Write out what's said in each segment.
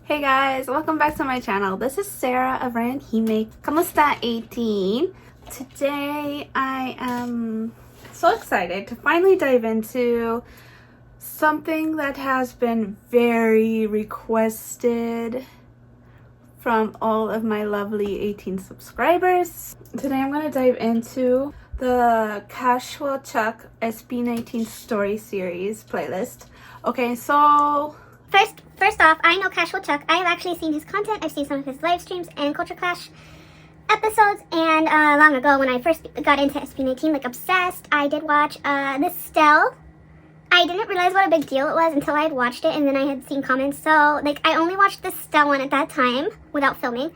Hey guys, welcome back to my channel. This is Sarah of raionhime.yt. Today I am so excited to finally dive into something that has been very requested from all of my lovely 18 subscribers. Today I'm going to dive into the Cashual Chuck SB19 story series playlist. Okay, so First off, I know Cashual Chuck. I have actually seen his content. I've seen some of his live streams and Culture Clash episodes. And long ago, when I first got into SB19, like obsessed, I did watch this Stell. I didn't realize what a big deal it was until I had watched it, and then I had seen comments. So, like, I only watched the Stell one at that time without filming.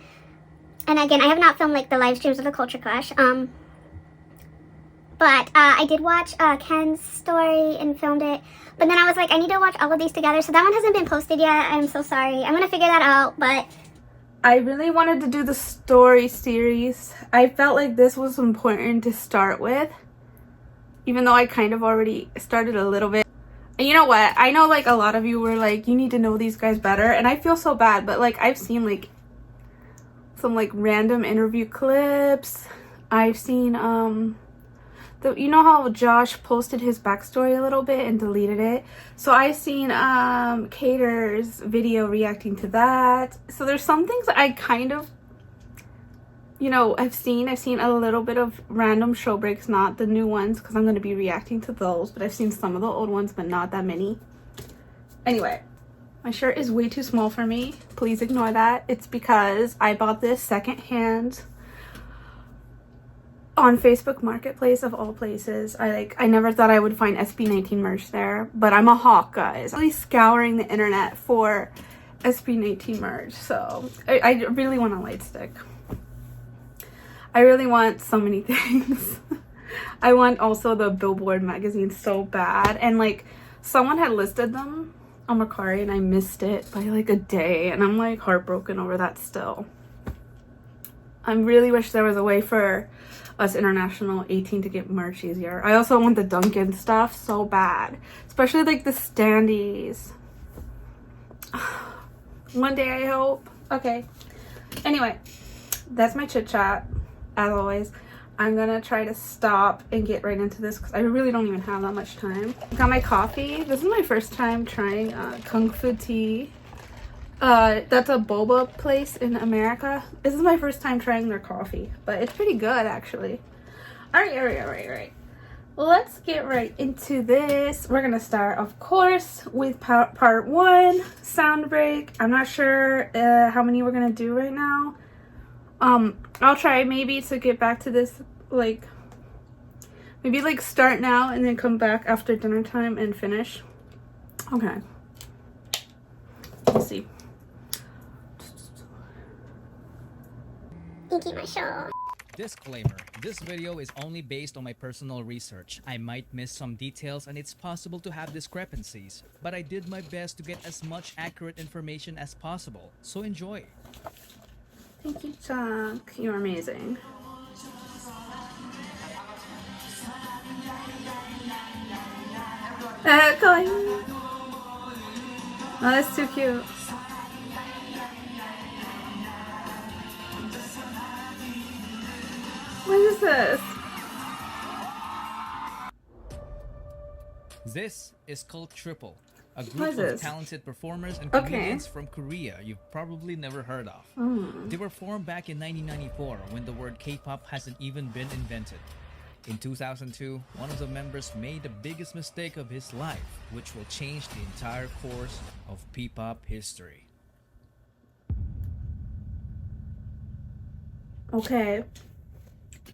And again, I have not filmed, like, the live streams of the Culture Clash. But I did watch Ken's story and filmed it. But then I was like, I need to watch all of these together. So that one hasn't been posted yet. I'm so sorry. I'm going to figure that out. But I really wanted to do the story series. I felt like this was important to start with. Even though I kind of already started a little bit. And you know what? I know like a lot of you were like, you need to know these guys better. And I feel so bad. But like I've seen like some like random interview clips. I've seen you know how Josh posted his backstory a little bit and deleted it? So I've seen Cater's video reacting to that. So there's some things that I kind of, you know, I've seen a little bit of random show breaks, not the new ones because I'm going to be reacting to those, but I've seen some of the old ones, but not that many. Anyway, my shirt is way too small for me. Please ignore that. It's because I bought this secondhand on Facebook Marketplace of all places. I never thought I would find SB19 merch there, but I'm a hawk, guys. I'm really scouring the internet for SB19 merch, so I really want a light stick. I really want so many things. I want also the Billboard magazine so bad, and like someone had listed them on Mercari and I missed it by like a day, and I'm like heartbroken over that still. I really wish there was a way for us international 18 to get merch easier. I also want the Dunkin' stuff so bad, especially like the standees. One day I hope. Okay, anyway, that's my chit chat. As always, I'm gonna try to stop and get right into this because I really don't even have that much time. Got my coffee. This is my first time trying Kung Fu tea. That's a boba place in America. This is my first time trying their coffee, but it's pretty good actually. All right. Let's get right into this. We're gonna start, of course, with part one, sound break. I'm not sure how many we're gonna do right now. I'll try maybe to get back to this, like, maybe like start now and then come back after dinner time and finish. Okay. Let's see. Inky my show. Disclaimer, this video is only based on my personal research. I might miss some details and it's possible to have discrepancies, but I did my best to get as much accurate information as possible, so enjoy. Thank you, Chuck. You're amazing. Going. Oh, that's too cute. What is this? This is called Triple, a What group is of this? talented performers and Okay. comedians from Korea you've probably never heard of. They were formed back in 1994 when the word K-pop hasn't even been invented. In 2002, one of the members made the biggest mistake of his life, which will change the entire course of P-pop history. Okay.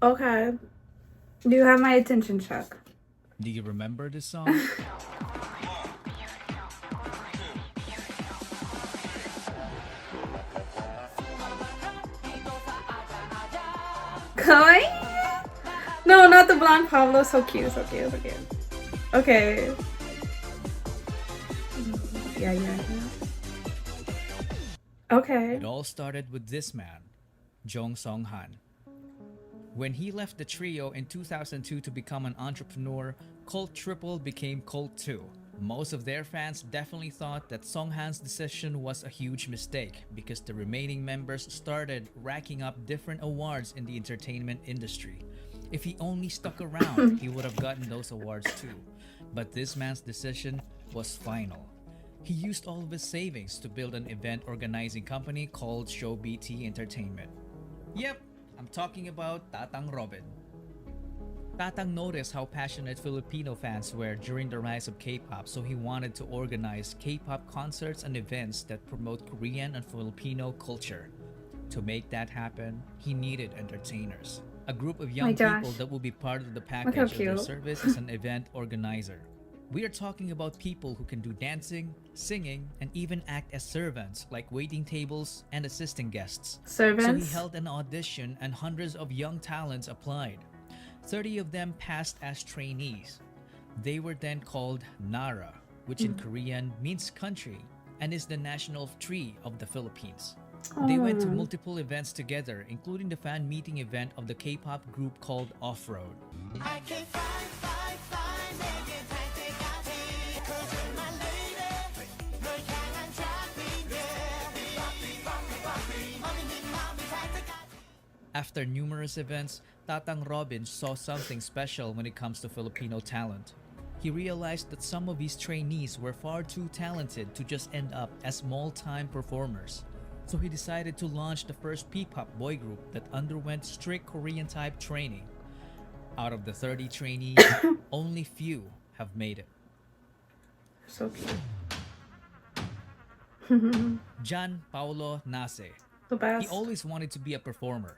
Do you have my attention, Chuck? Do you remember this song? Going? No, not the blonde Pablo. So cute. Okay. Yeah. Okay. It all started with this man, Jong Song-han. When he left the trio in 2002 to become an entrepreneur, Cult Triple became Cult 2, Most of their fans definitely thought that Songhan's decision was a huge mistake because the remaining members started racking up different awards in the entertainment industry. If he only stuck around, he would have gotten those awards too. But this man's decision was final. He used all of his savings to build an event organizing company called Show BT Entertainment. Yep, I'm talking about Tatang Robin. Tatang noticed how passionate Filipino fans were during the rise of K-pop, so he wanted to organize K-pop concerts and events that promote Korean and Filipino culture. To make that happen, he needed entertainers, a group of young people that will be part of the package of their service as an event organizer. We are talking about people who can do dancing, singing, and even act as servants, like waiting tables and assisting guests. Servants? So he held an audition and hundreds of young talents applied. 30 of them passed as trainees. They were then called Nara, which in Korean means country and is the national tree of the Philippines. They went to multiple events together, including the fan meeting event of the K-pop group called Off-Road. After numerous events, Tatang Robin saw something special when it comes to Filipino talent. He realized that some of his trainees were far too talented to just end up as small-time performers. So he decided to launch the first P-pop boy group that underwent strict Korean-type training. Out of the 30 trainees, only few have made it. So cute. Jan Paulo Nase. The best. He always wanted to be a performer.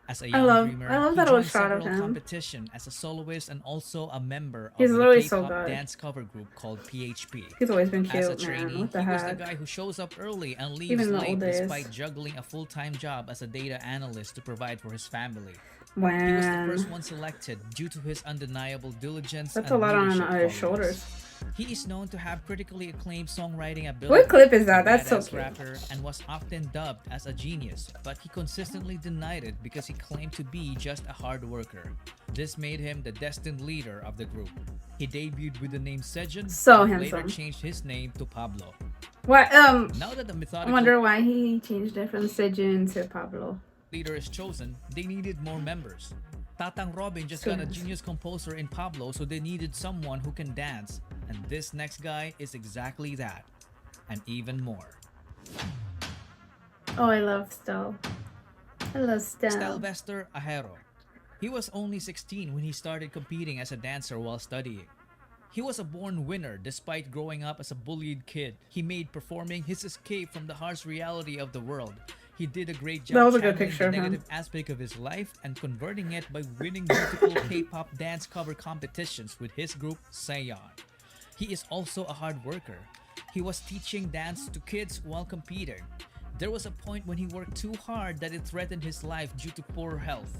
As a I young love dreamer, that he it was joined shot of several him. competition as a soloist and also a member He's of the literally so K-pop good. dance cover group called PHP. He's always been As a cute, trainee, man. What the he was the heck? guy who shows up early and leaves Even in the late old days. despite juggling a full-time job as a data analyst to provide for his family. He was the When first one selected due to his undeniable diligence that's and a lot on leadership his qualities. shoulders. He is known to have critically acclaimed songwriting ability. What clip is that? a That's so badass cute. rapper, and was often dubbed as a genius, but he consistently denied it because he claimed to be just a hard worker. This made him the destined leader of the group. He debuted with the name Sejun, So but later handsome. changed his name to Pablo. What? Now that the I methodical wonder why he changed it from Sejun to Pablo. leader is chosen, they needed more members. Tatang Robin just got a genius composer in Pablo, so they needed someone who can dance. And this next guy is exactly that, and even more. Oh, I love Stel. I love Stel. Stelvester Ajero. He was only 16 when he started competing as a dancer while studying. He was a born winner despite growing up as a bullied kid. He made performing his escape from the harsh reality of the world. He did a great job That was a good channeling picture the of him. negative aspect of his life and converting it by winning multiple K-pop dance cover competitions with his group Seiyon. He is also a hard worker. He was teaching dance to kids while competing. There was a point when he worked too hard that it threatened his life due to poor health.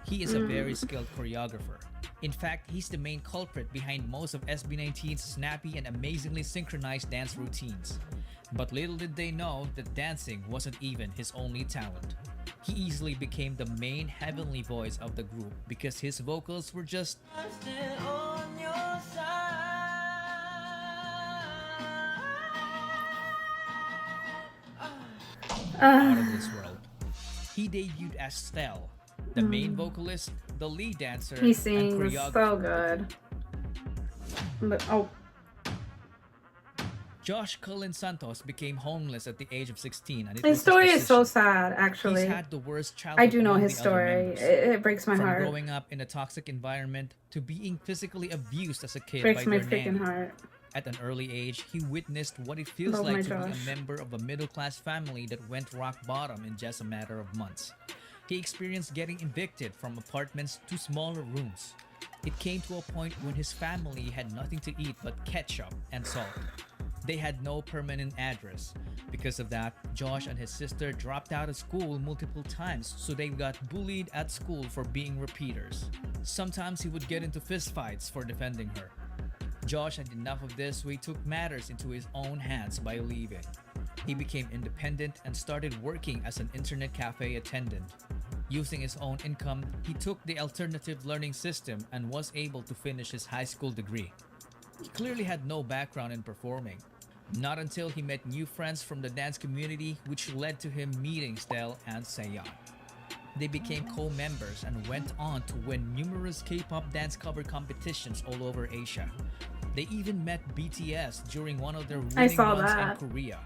He is a very skilled choreographer. In fact, he's the main culprit behind most of SB19's snappy and amazingly synchronized dance routines. But little did they know that dancing wasn't even his only talent. He easily became the main heavenly voice of the group because his vocals were just out of this world. He debuted as Stel, the main vocalist, the lead dancer, He and sings choreographer. so good. But, oh, Josh Cullen Santos became homeless at the age of 16, and it his was story is so decision. sad, actually. He's had the worst childhood. I do know among his the other story. members. It breaks my From heart. growing up in a toxic environment to being physically abused as a kid Breaks by my their freaking nanny. heart. At an early age, he witnessed what it feels Love my like to be Josh. a member of a middle-class family that went rock bottom in just a matter of months. He experienced getting evicted from apartments to smaller rooms. It came to a point when his family had nothing to eat but ketchup and salt. They had no permanent address. Because of that, Josh and his sister dropped out of school multiple times, so they got bullied at school for being repeaters. Sometimes he would get into fistfights for defending her. Josh had enough of this, so he took matters into his own hands by leaving. He became independent and started working as an internet cafe attendant. Using his own income, he took the alternative learning system and was able to finish his high school degree. He clearly had no background in performing. Not until he met new friends from the dance community, which led to him meeting Stell and Seyon. They became co-members and went on to win numerous K-pop dance cover competitions all over Asia. They even met BTS during one of their winning runs in Korea.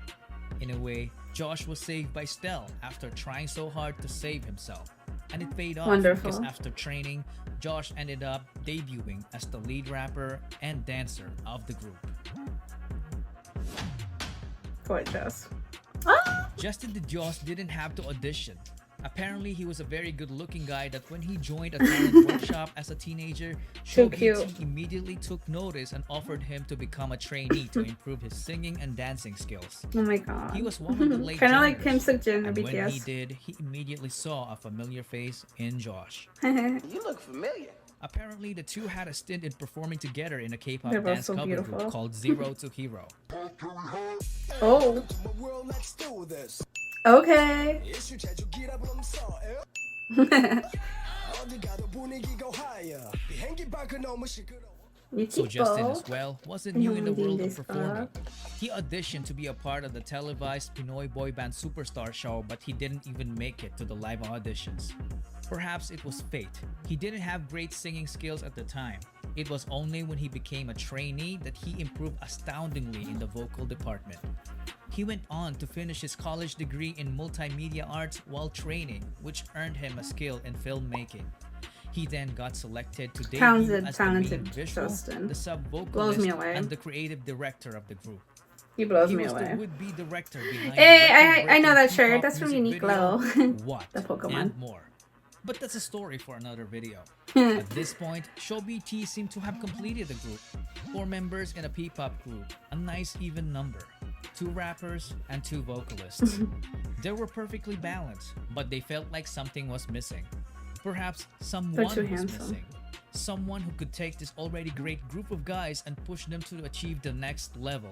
In a way, Josh was saved by Stell after trying so hard to save himself. And it paid off because after training, Josh ended up debuting as the lead rapper and dancer of the group. Gorgeous. Justin the Joss didn't have to audition. Apparently, he was a very good-looking guy that when he joined a talent workshop as a teenager, SB19 immediately took notice and offered him to become a trainee to improve his singing and dancing skills. Oh my god. He was one of the late kind of like Kim Seokjin and or when BTS. he did, he immediately saw a familiar face in Josh. You look familiar. Apparently, the two had a stint in performing together in a K-pop They're both dance so cover beautiful. group called Zero to Hero. Oh. Okay. So Justin as well wasn't new in the world of performing. He auditioned to be a part of the televised Pinoy boy band Superstar show, but he didn't even make it to the live auditions. Perhaps it was fate. He didn't have great singing skills at the time. It was only when he became a trainee that he improved astoundingly in the vocal department. He went on to finish his college degree in multimedia arts while training, which earned him a skill in filmmaking. He then got selected to debut as the main visual, the sub-vocalist, and the creative director of the group. He blows He me was away. the would-be director behind Hey, the I know that record-breaking shirt. K-pop That's from music Uniqlo. video, What The Pokemon. and more. But that's a story for another video. At this point, SB19 seemed to have completed the group. 4 members in a P-pop group, a nice even number. 2 rappers and 2 vocalists. They were perfectly balanced, but they felt like something was missing. Perhaps someone was missing. Someone who could take this already great group of guys and push them to achieve the next level,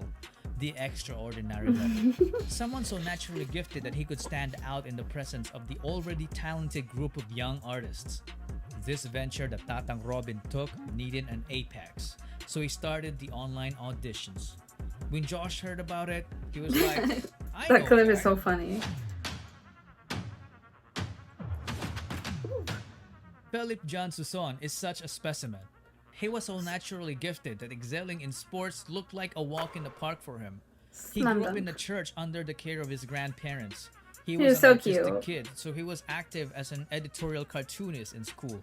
the extraordinary level. Someone so naturally gifted that he could stand out in the presence of the already talented group of young artists. This venture that Tatang Robin took needed an apex, so he started the online auditions. When Josh heard about it, he was like, I know That clip a is guy." so funny. Philip John Suson is such a specimen. He was so naturally gifted that excelling in sports looked like a walk in the park for him. He grew up in the church under the care of his grandparents. He was an artistic kid, so he was active as an editorial cartoonist in school.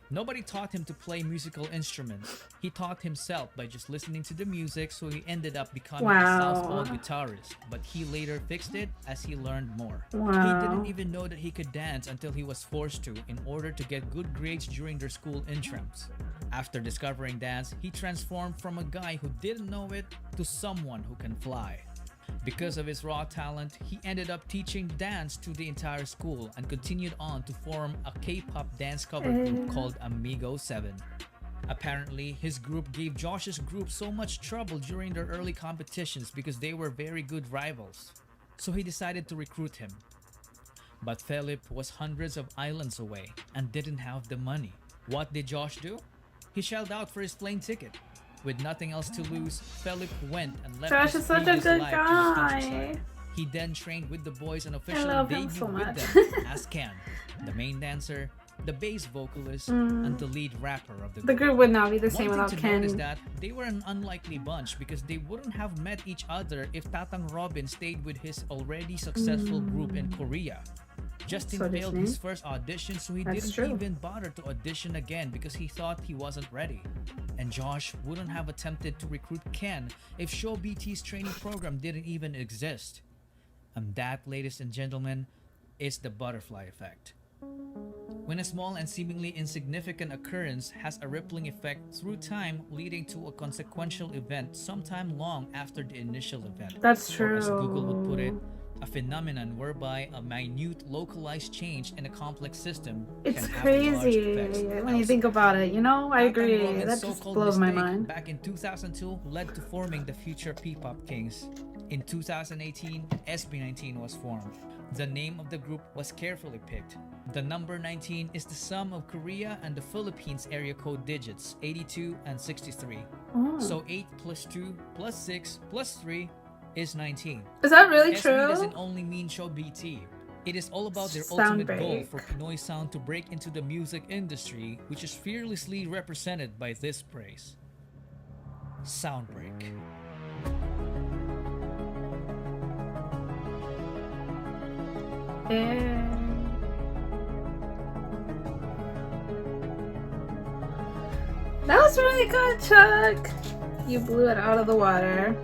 Nobody taught him to play musical instruments. He taught himself by just listening to the music, so he ended up becoming a southpaw guitarist. But he later fixed it as he learned more. He didn't even know that he could dance until he was forced to in order to get good grades during their school intrams. After discovering dance, he transformed from a guy who didn't know it to someone who can fly. Because of his raw talent, he ended up teaching dance to the entire school and continued on to form a K-pop dance cover group called Amigo 7. Apparently, his group gave Josh's group so much trouble during their early competitions because they were very good rivals. So he decided to recruit him. But Philip was hundreds of islands away and didn't have the money. What did Josh do? He shelled out for his plane ticket. With nothing else to lose, Philip went and left Josh his is such a previous good life to the guy. countryside. He then trained with the boys and officially debuted with them as Ken, the main dancer, the bass vocalist, and the lead rapper of the group. The group would not be the same One without thing to note is Ken. that they were an unlikely bunch because they wouldn't have met each other if Tatang Robin stayed with his already successful group in Korea. Justin failed his first audition, so he didn't even bother to audition again because he thought he wasn't ready. And Josh wouldn't have attempted to recruit Ken if SB19's training program didn't even exist. And that, ladies and gentlemen, is the butterfly effect. When a small and seemingly insignificant occurrence has a rippling effect through time, leading to a consequential event sometime long after the initial event. That's true. Or as Google would put it, a phenomenon whereby a minute localized change in a complex system It's can have a large crazy effect when you think about it, you know? I agree. Robin's That just so-called blows my mistake mind. back in 2002 led to forming the future P-pop Kings. In 2018, SB19 was formed. The name of the group was carefully picked. The number 19 is the sum of Korea and the Philippines area code digits 82 and 63. So 8 plus 2 plus 6 plus 3 is 19. Is that really SB true? doesn't only mean show BT. It is all about their Sound ultimate break. goal for Pinoy sound to break into the music industry, which is fearlessly represented by this phrase. Sound break. That was really good, Chuck. You blew it out of the water.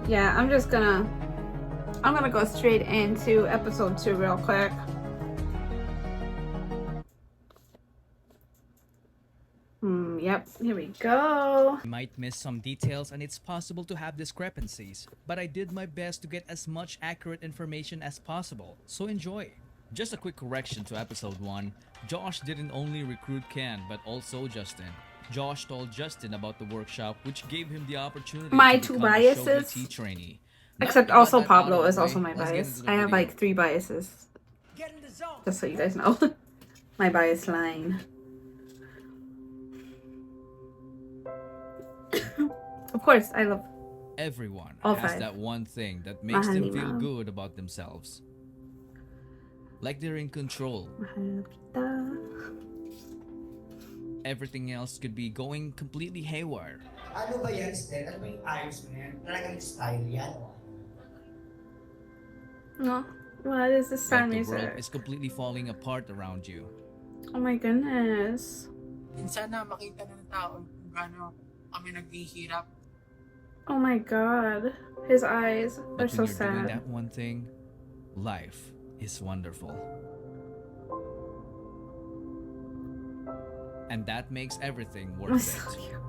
Yeah, I'm gonna go straight into episode 2 real quick. Yep, here we go. I might miss some details and it's possible to have discrepancies, but I did my best to get as much accurate information as possible, so enjoy. Just a quick correction to episode 1. Josh didn't only recruit Ken, but also Justin. Josh told Justin about the workshop, which gave him the opportunity My to two become biases. a show BT trainee. Now Except that we got also that out Pablo of is the also way, my let's get bias. into the I have video. like 3 biases. Just so you guys know. My bias line. Of course, I love Everyone All has 5. that one thing that makes them feel Mahal, good about themselves. Like they're in control. mahal kita. Everything else could be going completely haywire. Ano ba yan, Stel? Ano ba yung ayos mo yan? Talagang style yan. No, what is this Like sound the world music? is completely falling apart around you. Oh my goodness. Minsan na makita ng tao kung gaano kami naghihirap. Oh my god. His eyes are But so when you're doing sad. that one thing, life is wonderful. And that makes everything Oh, worth so it. cute.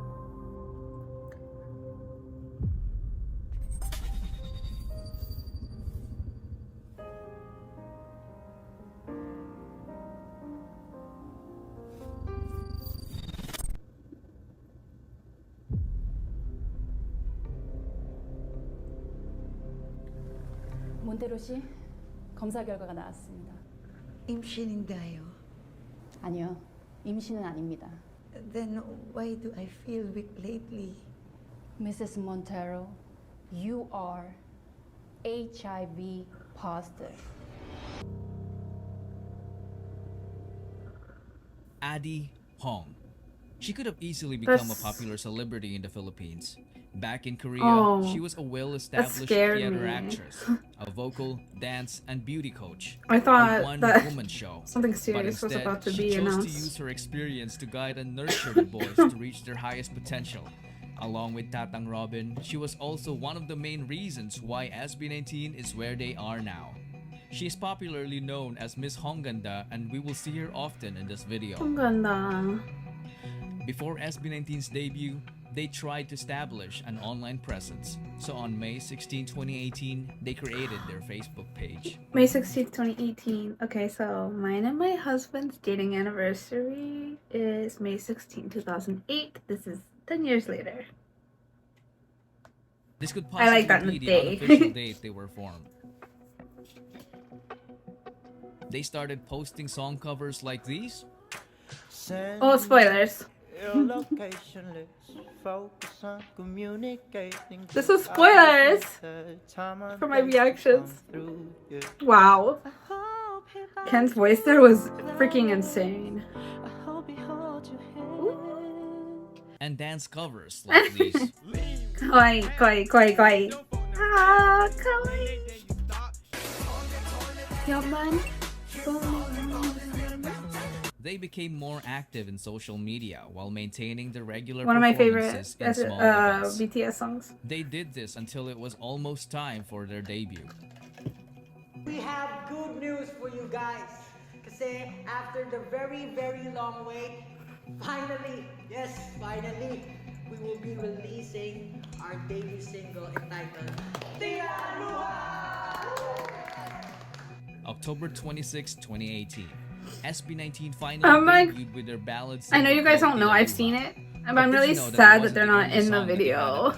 몬테로 씨, 검사 결과가 나왔습니다. 임신인가요? 아니요, 임신은 아닙니다. Then why do I feel weak lately? Mrs. Montero, you are HIV positive. Addie Hong. She could have easily become a That's- popular celebrity in the Philippines. Back in Korea, Oh, she was a well-established scared theater me. actress, a vocal, dance, and beauty coach. I a thought that one-woman show. something But serious was instead, about to she be chose to announced. use her experience to guide and nurture the boys to reach their highest potential. Along with Tatang Robin, she was also one of the main reasons why SB19 is where they are now. She is popularly known as Miss Hongganda, and we will see her often in this video. Ang ganda. Before SB19's debut, they tried to establish an online presence. So on May 16, 2018, they created their Facebook page. May 16th, 2018. Okay, so mine and my husband's dating anniversary is May 16, 2008. This is 10 years later. This could I like that possibly in be the the day. unofficial date they were formed. They started posting song covers like these. Oh, spoilers. This is spoilers for my reactions. Wow. Ken's voice there was freaking insane. And dance covers like these. Kawaii, kawaii, kawaii, kawaii. Ah, kawaii. Yaman. They became more active in social media while maintaining the regular One of my favorite performances in small events. BTS songs. They did this until it was almost time for their debut. We have good news for you guys. Kasi after the very, very long wait, finally, yes, finally, we will be releasing our debut single entitled Tiraluha! October 26, 2018. SB19 finally I'm like- debuted with their ballad I know you guys don't know, I've seen it. And I'm really sad that they're not in the video.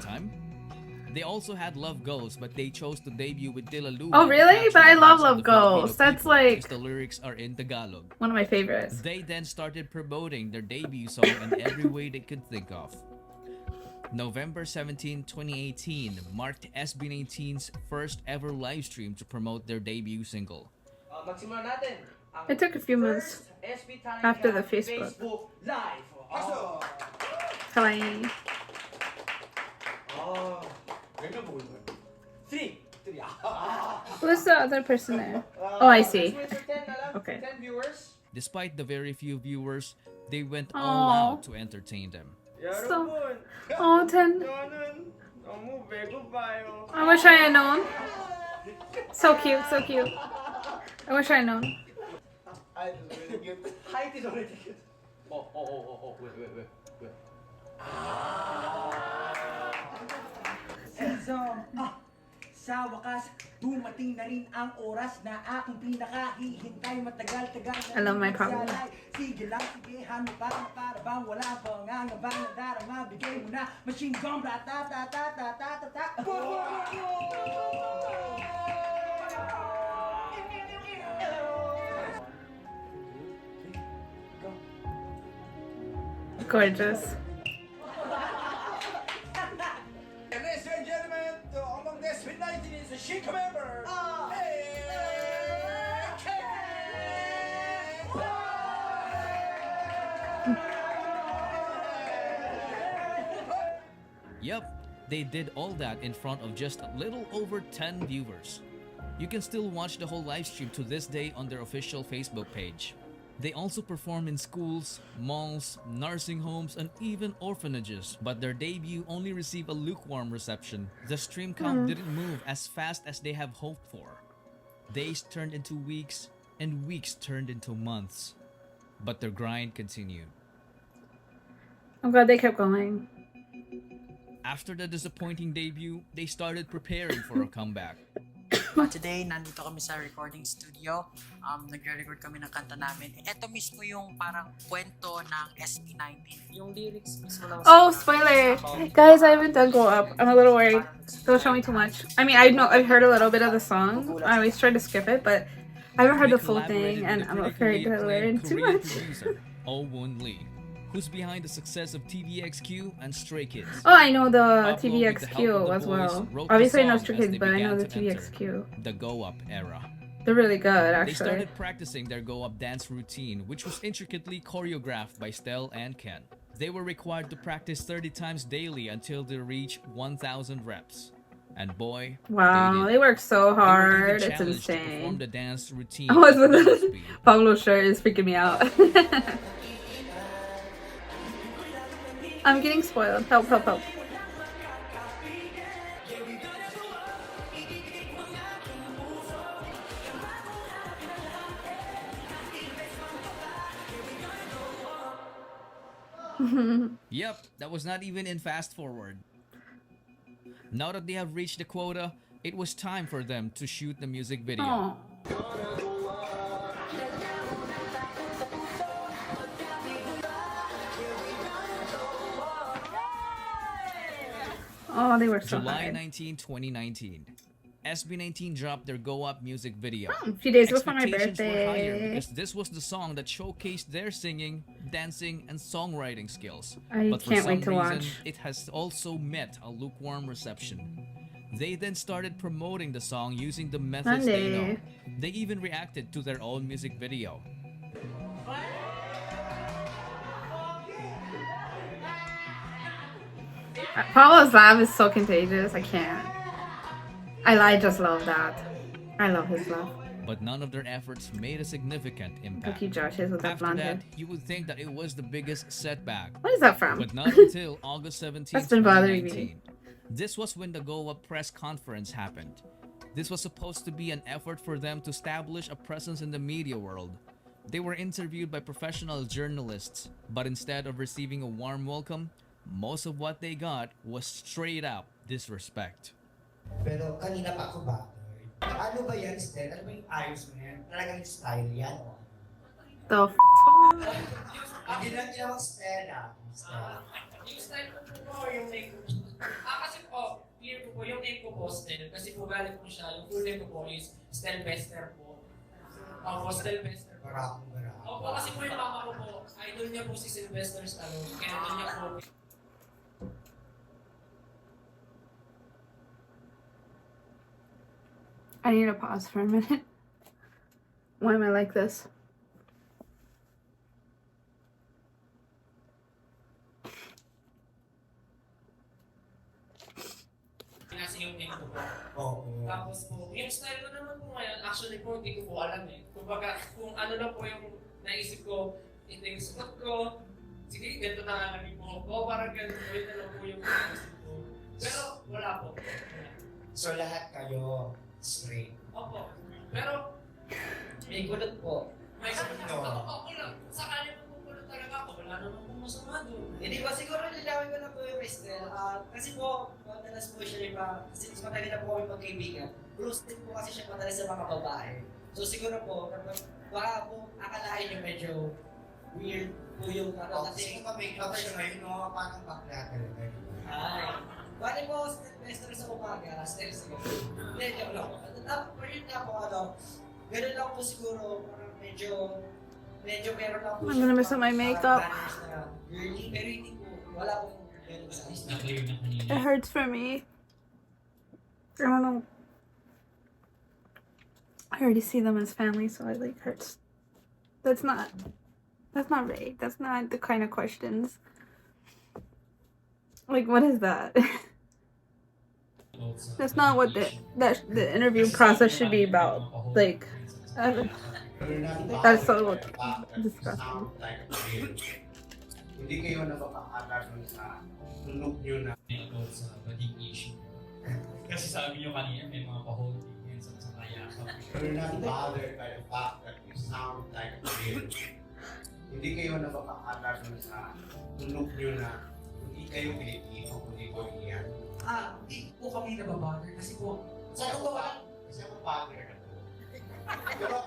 They also had Love Goes, but they chose to debut with Dilaluhan. Oh, really? But I love Love Goes. Goes. That's like the lyrics are in Tagalog. One of my favorites. They then started promoting their debut song in every way they could think of. November 17, 2018 marked SB19's first ever live stream to promote their debut single. Magsimula natin. It took a few months after the Facebook. Live. Oh. Kawaii. Oh. Ganyan po yun. Three. Who's the other person there? Oh, I see. Okay. 10 viewers. Despite the very few viewers, they went all out to entertain them. So, 10. I wish I had known. So cute, so cute. I wish I had known. Height is already good. Oh, wait. So, sa wakas, dumating na rin ang oras na aking pinakahihintay matagal-tagal na. I love my problem. Sige lang, sige, hano pa para bang wala pangangabang na darama, bigay mo na machine gun, ta-ta-ta-ta-ta-ta-ta. Gorgeous. Ladies and gentlemen, among the SB19 is a chic member. Yep, they did all that in front of just a little over 10 viewers. You can still watch the whole live stream to this day on their official Facebook page. They also perform in schools, malls, nursing homes, and even orphanages, but their debut only received a lukewarm reception. The stream count didn't move as fast as they have hoped for. Days turned into weeks, and weeks turned into months. But their grind continued. I'm glad they kept going. After the disappointing debut, they started preparing for a comeback. Today, nandito kami sa recording studio. Nagre-record kami ng kanta namin. Ito mismo yung parang kwento ng SB19. Yung lyrics mismo lang. Oh, spoiler! Guys, I haven't done Go Up. I'm a little worried. Don't show me too much. I mean, I've heard a little bit of the song. I always try to skip it, but I haven't heard the full thing, and I'm afraid to learn too much. Oh Won Lee, who's behind the success of TVXQ and Stray Kids. Oh, I know the Pablo, with the help TVXQ of the as well. boys, wrote Obviously, I the know song Stray as Kids, they but I know the began to enter TVXQ. the Go Up era. They're really good, They actually. started practicing their Go Up dance routine, which was intricately choreographed by Stel and Ken. They were required to practice 30 times daily until they reached 1,000 reps. And boy, Wow, they they work so They were hard. even It's challenged to perform insane. the dance routine I was at with full this. speed. Pablo's shirt is freaking me out. I'm getting spoiled. Help, help, help. Yep, that was not even in fast forward. Now that they have reached the quota, it was time for them to shoot the music video. Oh. Oh, they were so July hard. 19, 2019. SB19 dropped their Go Up music video. A few days before my Expectations were higher birthday. because this was the song that showcased their singing, dancing, and songwriting skills. I But for can't some wait to reason, watch. it has also met a lukewarm reception. They then started promoting the song using the methods they know. Sunday. They even reacted to their own music video. Paolo's laugh is so contagious. I can't. I just love that. I love his laugh. But none of their efforts made a significant impact. Cookie Josh is with that After blonde that, hair. you would think that it was the biggest setback. What is that from? But not until August 17, That's been bothering 2019. This was when the Go Up press conference happened. This was supposed to be an effort for them to establish a presence in the media world. They were interviewed by professional journalists, but instead of receiving a warm welcome, most of what they got was straight up disrespect. Pero kanina pa ako ba? Ano ba yan, Stel? Ano ba yung ayos mo yan? Talagang style yan. The f***? Hindi lang tinawag Stel, ah. Stel. Yung style ko po, yung makeup. Kasi po, clear ko po, yung name ko po, Stel, kasi po galing po siya, yung full name ko po is Stel Bester po. Ako, Stel Bester. Barako. Opo, kasi po yung mama ko po, idol niya po si Sylvester Stallone, kaya idol niya po. I need to pause for a minute. Why am I like this? Kasi yung name ko po. Oo. Tapos po, yung style ko naman po ngayon, actually po, hindi ko po alam eh. Kumbaga, kung ano na po yung naisip ko, ito yung suot ko, sige, ganito na nga naging po ko, parang ganito po, yun na lang po yung naisip ko. Pero wala po. Wala. So lahat kayo straight. Opo. Pero, may kulot po. May kulot po. No. Ako lang. Sakali mo po kulot talaga ako, wala naman po masama doon. Hindi ba siguro nilawin ko na po yung Estel. Kasi po, madalas po siya yung kasi mas matagal na po kami magkaibigan. Bruce din po kasi siya madalas sa mga babae. So siguro po, baka po akalain yung medyo weird po yung Kasi kung make-up siya ngayon, no, parang bakla talaga. Ay. Bali po, Stel sa umaga, Stel sa gabi. Hindi, joke lang. Pero yun nga po, ganun lang po siguro, parang medyo meron lang po I'm gonna mess up my makeup. Girly, pero hindi po, wala po ganun sa It hurts for me. I don't know. I already see them as family, so it like hurts. That's not right. That's not the kind of questions. Like, what is that? That's not what the interview process should be about. Like, that's so disgusting. Hindi kayo napapakala dun sa tunog nyo na about sa bading issue. Kasi sabi nyo kanina, may mga pa-holding yan sa kayakap. You're not bothered by the fact that you sound like a kid. Hindi kayo napapakala dun sa tunog nyo na hindi kayo Pilipino, kundi Korean. Hindi po kami nababother kasi po, Kasi ako bother na po. Pero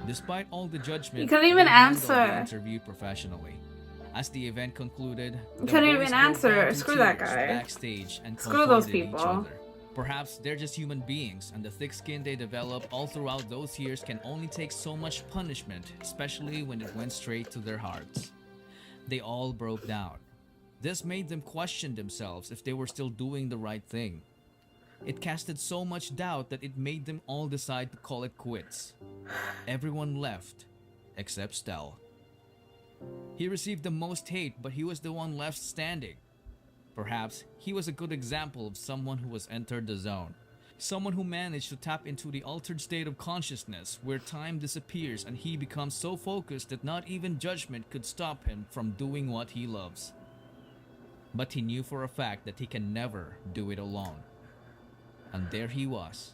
Despite all the judgment, You couldn't even they handled answer. the interview professionally. As the event concluded, You the couldn't boys even broke answer. down in Screw that tears guy. backstage and Screw those comforted each people. other. Perhaps they're just human beings, and the thick skin they develop all throughout those years can only take so much punishment, especially when it went straight to their hearts. They all broke down. This made them question themselves if they were still doing the right thing. It casted so much doubt that it made them all decide to call it quits. Everyone left, except Stel. He received the most hate, but he was the one left standing. Perhaps he was a good example of someone who has entered the zone. Someone who managed to tap into the altered state of consciousness where time disappears and he becomes so focused that not even judgment could stop him from doing what he loves. But he knew for a fact that he can never do it alone. And there he was,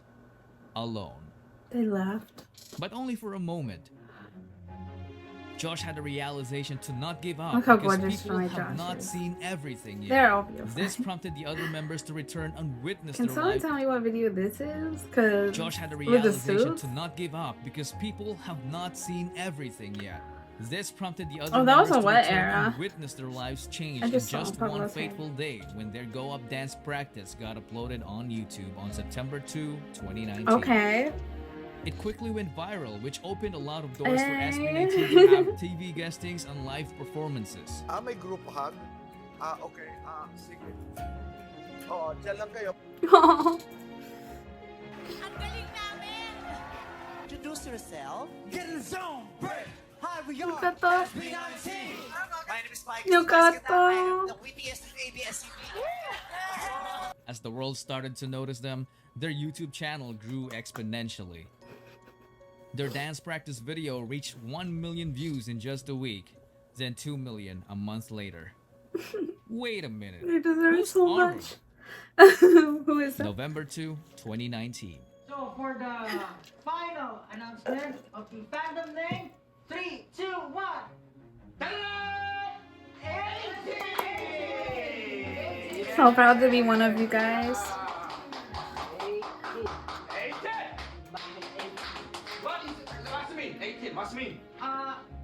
alone. They left. But only for a moment. Josh had a realization to not give up Look how because gorgeous people my have Josh not is. seen everything yet. They're all beautiful. This prompted the other members to return and witness Can their someone life. tell me what video this is? Cause Josh had a with the realization suits? to not give up because people have not seen everything yet. This prompted the other Oh, that was members a to what return era? and witness their lives change I in just saw just Pablo one saying. fateful day when their Go Up dance practice got uploaded on YouTube on September 2, 2019. Okay. It quickly went viral, which opened a lot of doors for Eh. SB19 to have TV guestings and live performances. May group hug? Okay. Sige. Oo, dyan lang kayo. Ang galing namin! Introduce yourself. Get in the zone. Break. Hi, we are Look at that. SB19. My name is Mike. Look at I am that. the wittiest ABS-CP. As the world started to notice them, their YouTube channel grew exponentially. Their dance practice video reached 1 million views in just a week, then 2 million a month later. Wait a minute. They deserve Who's so Arnold? much. Who is that? November 2, 2019. So for the final announcement of the fandom name, 3, 2, 1. Ta-da! 18! So proud to be one of you guys.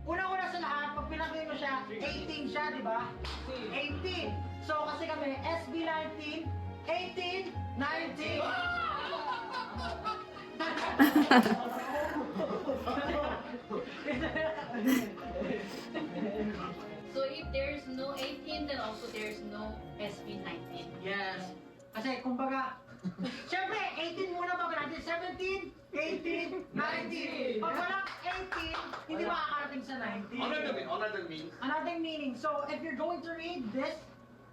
Una-una sa lahat, pag pinagay mo siya, 18 siya, di ba? 18. So kasi kami, SB19, 18, 19. So if there's no 18, then also there's no SB19. Yes. Kasi kumbaga, syempre, 18 muna bago natin. 17, 18, 19. Pag walang 18, hindi makakarating sa 19. Another meaning. So if you're going to read this,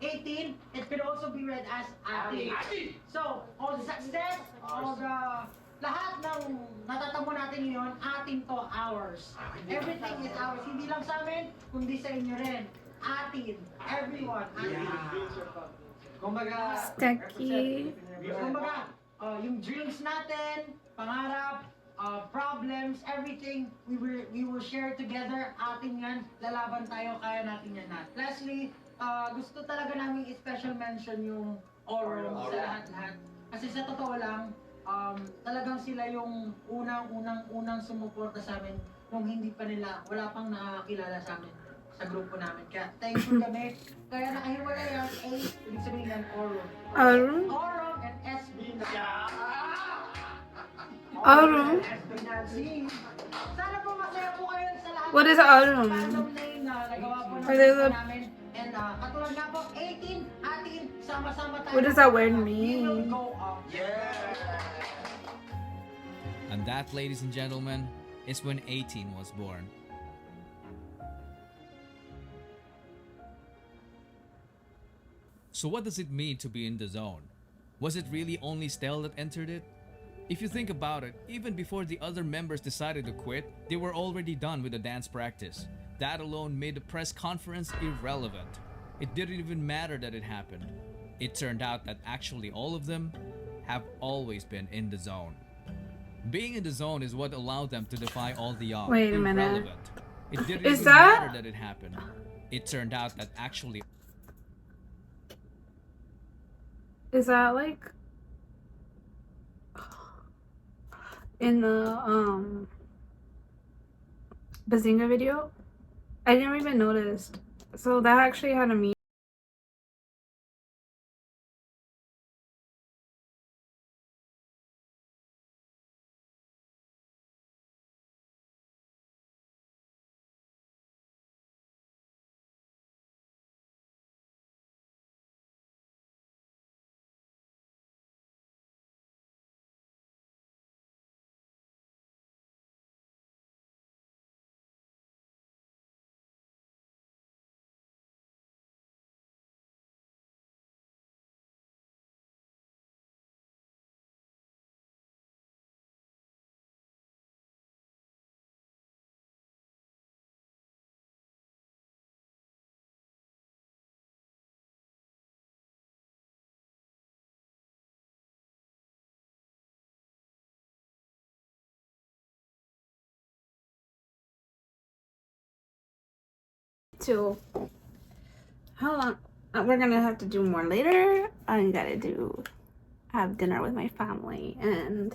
18, it could also be read as ati. So, all the success, all the lahat ng natatamo natin ngayon, atin to, ours. Everything is ours. Hindi lang sa amin, kundi sa inyo rin. Atin. Everyone. Atin. Kumbaga, Stucky. kumbaga, yung dreams natin, pangarap, problems, everything, we will share together. Atin yan. Lalaban tayo, kaya natin yan lahat. Lastly, gusto talaga namin special mention yung Orum sa lahat-lahat. Kasi sa totoo lang, talagang sila yung unang sumuporta sa amin nung hindi pa nila, wala pang nakakilala sa amin sa grupo namin. Kaya thankful kami. Kaya nakahiwalay ang A, ibig sabihin ng Orum. Orum? Orum and SB19. Orum? Sana po masaya po kayo sa lahat. What is Orum? Fandom name na nagawa po ng Are they grupo the- namin. And katulad nga po, 18, atin, sama-sama tayo. What does that word We will mean? go up. And that, ladies and gentlemen, is when 18 was born. So what does it mean to be in the zone? Was it really only Stell that entered it? If you think about it, even before the other members decided to quit, they were already done with the dance practice. That alone made the press conference irrelevant. It didn't even matter that it happened. It turned out that actually all of them have always been in the zone. Being in the zone is what allowed them to defy all the odds. Wait a minute. Irrelevant. It didn't Is even that- matter that it happened. It turned out that actually Is that like in the Bazinga video? I never even noticed. So that actually had a meaning. To how long? We're gonna have to do more later. I gotta have dinner with my family, and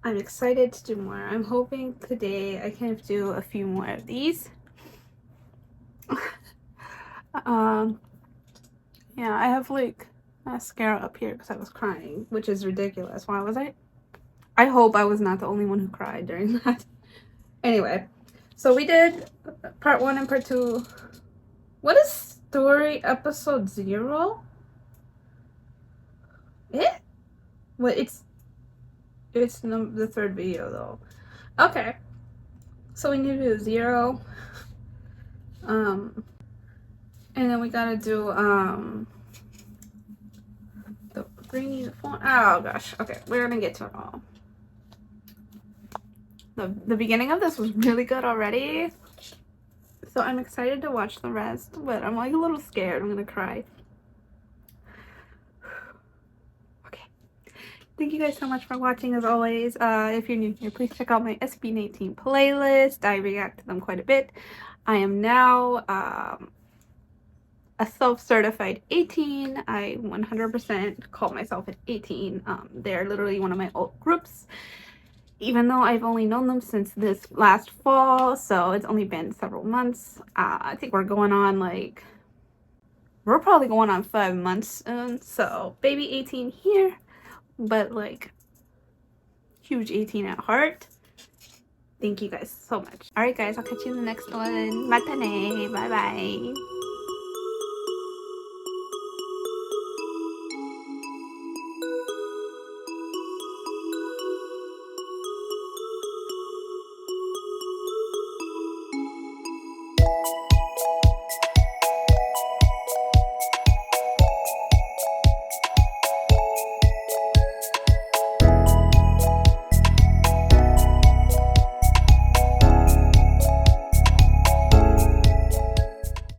I'm excited to do more. I'm hoping today I can do a few more of these. Yeah, I have like mascara up here because I was crying, which is ridiculous. Why was I? I hope I was not the only one who cried during that. Anyway, so we did part 1 and part 2. What is story episode 0? Well, it's the third video though. Okay, so we need to do 0. And then we gotta do the green uniform. Oh gosh. Okay, we're gonna get to it all. The beginning of this was really good already, so I'm excited to watch the rest, but I'm like a little scared. I'm gonna cry. Okay, thank you guys so much for watching. As always, if you're new here, please check out my SB19 playlist. I react to them quite a bit. I am now a self-certified 18. I 100% call myself an 18. They're literally one of my old groups, even though I've only known them since this last fall, so it's only been several months. I think we're going on like we're probably going on 5 months soon. So baby 18 here, but like huge 18 at heart. Thank you guys so much. All right, guys, I'll catch you in the next one. Matane. Bye bye.